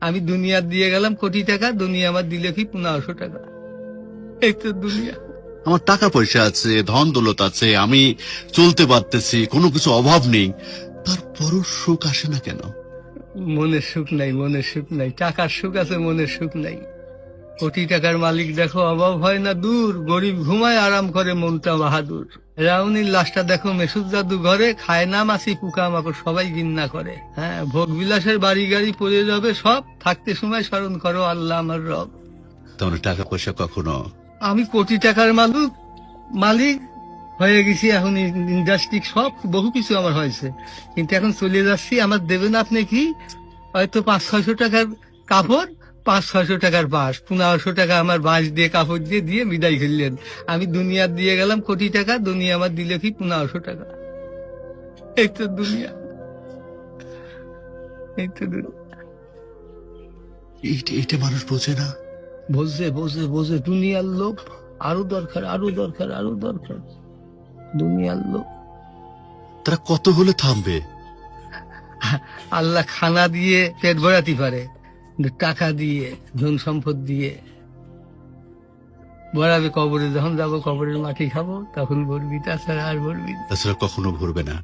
আমি দুনিয়া দিয়ে গেলাম কোটি টাকা, দুনিয়া আমার দিলে কি 1500 টাকা। এই তো দুনিয়া। আমার টাকা পয়সা আছে, ধন দৌলত আছে, আমি চলতে পারতেছি, কোনো কিছু অভাব নেই, তারপরও সুখ আসে না কেন? মনের সুখ নাই, মনের সুখ নাই। টাকার সুখ আছে, মনের সুখ নাই। কোটি টাকার মালিক দেখো অভাব হয় না দূর, গরিব ঘুমায় আরাম করে মনটা বাহাদুর। রাউনির লাশটা দেখো মেসুদ জাদু ঘরে, খায় না মাছি পোকা মাকড় সবাই ঘৃণা করে। হ্যাঁ, ভোগ বিলাসের বাড়ি গাড়ি পড়ে যাবে সব, থাকতে সময় স্মরণ করো আল্লাহ আমার রব। তাহলে টাকা পয়সা কখনো আমি কোটি টাকার মালিক হয়ে গেছি, এখন ইন্ডাস্ট্রি সব বহু কিছু আমার হয়েছে, কিন্তু এখন চলে যাচ্ছি। আমার দেবেন আপনি কি? হয়তো 500-600 টাকার কাপড়, 500-600 টাকার বাঁশ, 1500 টাকা আমার বাঁশ দিয়ে কাপড় দিয়ে দিয়ে বিদায় করলেন। আমি দুনিয়া দিয়ে গেলাম কোটি টাকা, দুনিয়া আমার দিলে কি 1500 টাকা। এই তো দুনিয়া, এই তো দুনিয়া। এটা মানুষ বোঝে না। বোঝে বোঝে বোঝে, দুনিয়ার লোভ আরো দরকার, আরো দরকার, আরো দরকার, দুনিয়ার লোভ। তারা কত হলে থামবে? আল্লাহ খানা দিয়ে পেট ভরাতে পারে, কিন্তু টাকা দিয়ে, ধন সম্পদ দিয়ে ভরাবে। কবরে যখন যাবো, কবরের মাটি খাবো, তখন ভরবি, তাছাড়া আর ভরবি না। তাছাড়া কখনো ভরবে না।